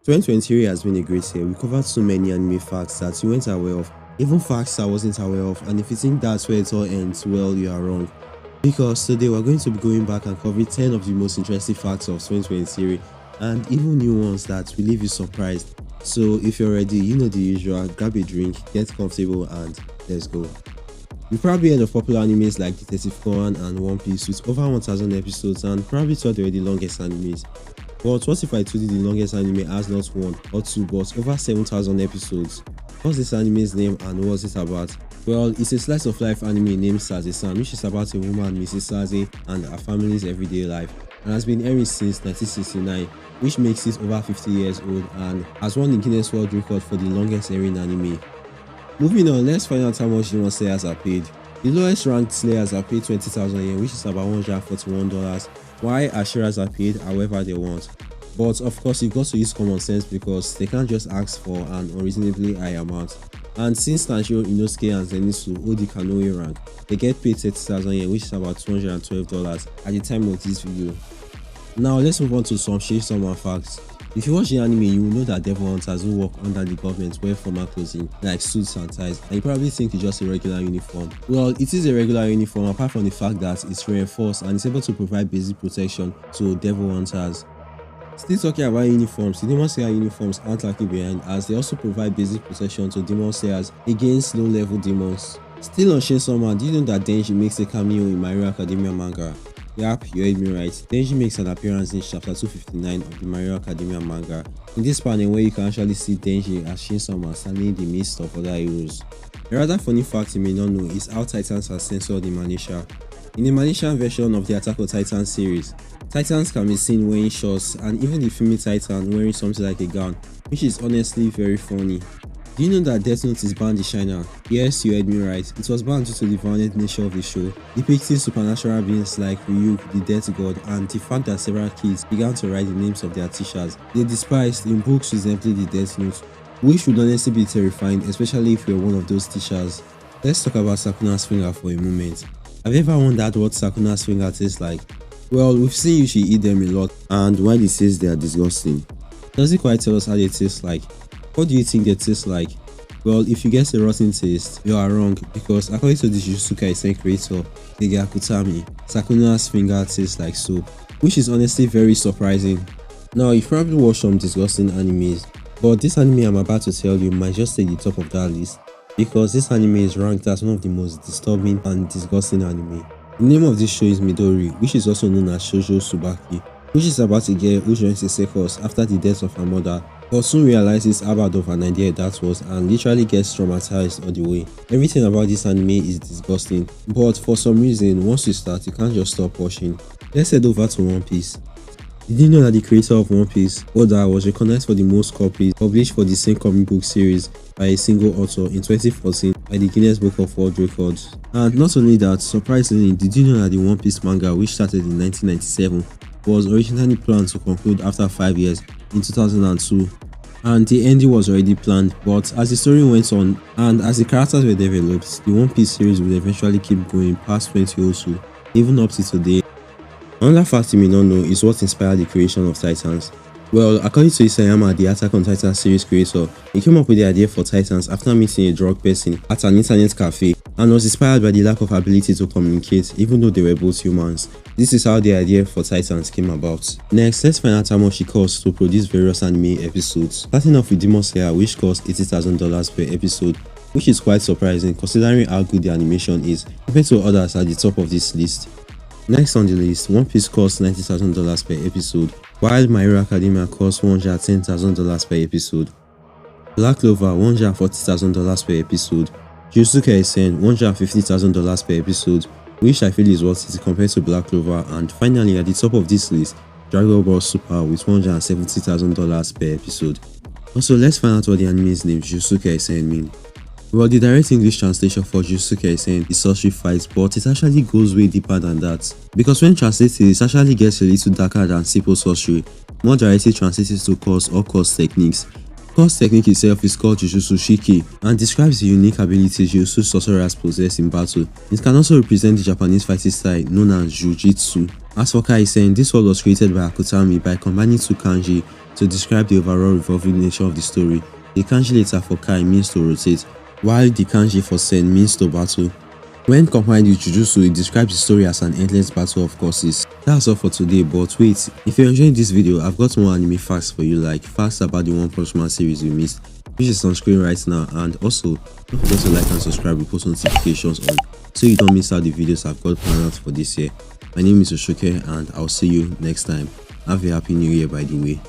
2023 has been a great year. We covered so many anime facts that you weren't aware of, even facts I wasn't aware of, and if you think that's where it all ends, well, you are wrong. Because today we're going to be going back and covering 10 of the most interesting facts of 2023 and even new ones that will leave you surprised. So if you're ready, you know the usual, grab a drink, get comfortable, and let's go. You probably heard of popular animes like Detective Conan and One Piece with over 1000 episodes and probably thought they were the longest animes. But what if I told you the longest anime has not one or two but over 7000 episodes? What's this anime's name and what's it about? Well, it's a slice of life anime named Saze-san, which is about a woman, Mrs. Saze, and her family's everyday life, and has been airing since 1969, which makes it over 50 years old and has won the Guinness World Record for the longest airing anime. Moving on, let's find out how much Demon Slayers are paid. The lowest ranked Slayers are paid 20,000 yen, which is about $141, while Ashiras are paid however they want. But of course, you've got to use common sense because they can't just ask for an unreasonably high amount. And since Tanjiro, Inosuke and Zenitsu hold the Kanoe rank, they get paid 30,000 yen, which is about $212 at the time of this video. Now let's move on to some Shin-Sama facts. If you watch the anime, you will know that devil hunters who work under the government wear formal clothing like suits and ties, and you probably think it's just a regular uniform. Well, it is a regular uniform apart from the fact that it's reinforced and it's able to provide basic protection to devil hunters. Still talking about uniforms, the Demon Slayer uniforms aren't lacking behind as they also provide basic protection to Demon Slayers against low-level demons. Still on Shin-Sama, do you know that Denji makes a cameo in My Hero Academia manga? Yep, you heard me right. Denji makes an appearance in chapter 259 of the My Hero Academia manga. In this panel where you can actually see Denji as Shin-Sama standing in the midst of other heroes. A rather funny fact you may not know is how Titans are censored in Malaysia. In the Malaysian version of the Attack on Titan series, Titans can be seen wearing shorts and even the female Titan wearing something like a gown, which is honestly very funny. Do you know that Death Note is banned in China? Yes, you heard me right. It was banned due to the violent nature of the show, depicting supernatural beings like Ryuk, the Death God, and the fact that several kids began to write the names of their teachers they despised in books resembling the Death Note, which would honestly be terrifying, especially if you're one of those teachers. Let's talk about Sakuna's finger for a moment. Have you ever wondered what Sakuna's finger tastes like? Well, we've seen Yushi eat them a lot, and while he says they are disgusting, does he quite tell us how they taste like? What do you think they taste like? Well, if you guess a rotten taste, you are wrong because according to the Jujutsu Kaisen creator, Gege Akutami, Sakuna's finger tastes like soap, which is honestly very surprising. Now, you've probably watched some disgusting animes, but this anime I'm about to tell you might just take the top of that list because this anime is ranked as one of the most disturbing and disgusting anime. The name of this show is Midori, which is also known as Shoujo Tsubaki, which is about a girl who joins a circus after the death of her mother, but soon realizes how bad of an idea that was and literally gets traumatized all the way. Everything about this anime is disgusting, but for some reason, once you start, you can't just stop watching. Let's head over to One Piece. Did you know that the creator of One Piece, Oda, was recognized for the most copies published for the same comic book series by a single author in 2014 by the Guinness Book of World Records? And not only that, surprisingly, did you know that the One Piece manga, which started in 1997, was originally planned to conclude after 5 years in 2002, and the ending was already planned, but as the story went on and as the characters were developed, the One Piece series would eventually keep going past 2002, even up to today. Another fact you may not know is what inspired the creation of Titans. Well, according to Isayama, the Attack on Titan series creator, he came up with the idea for Titans after meeting a drug person at an internet cafe and was inspired by the lack of ability to communicate even though they were both humans. This is how the idea for Titans came about. Next, let's find out how much it costs to produce various anime episodes. Starting off with Demon Slayer, which costs $80,000 per episode, which is quite surprising considering how good the animation is compared to others at the top of this list. Next on the list, One Piece costs $90,000 per episode, while My Hero Academia costs $110,000 per episode. Black Clover $140,000 per episode. Jujutsu Kaisen $150,000 per episode, which I feel is worth it compared to Black Clover. And finally, at the top of this list, Dragon Ball Super with $170,000 per episode. Also, let's find out what the anime's name Jujutsu Kaisen means. Well, the direct English translation for Jujutsu Kaisen is sorcery fights, but it actually goes way deeper than that. Because when translated, it actually gets a little darker than simple sorcery, more directly translated to curse or curse techniques. Course technique itself is called Jujutsu Shiki and describes the unique abilities Jujutsu sorcerers possess in battle. It can also represent the Japanese fighting style known as Jujitsu. As for Kaisen, this word was created by Akutami by combining two kanji to describe the overall revolving nature of the story. The kanji later for Kai means to rotate, while the kanji for Sen means to battle. When combined with Jujutsu, it describes the story as an endless battle of courses. That's all for today, but wait, if you're enjoying this video, I've got more anime facts for you, like facts about the One Punch Man series you missed, which is on screen right now, and also don't forget to like and subscribe with post notifications on so you don't miss out the videos I've got planned out for this year. My name is Oshoke and I'll see you next time. Have a happy new year by the way.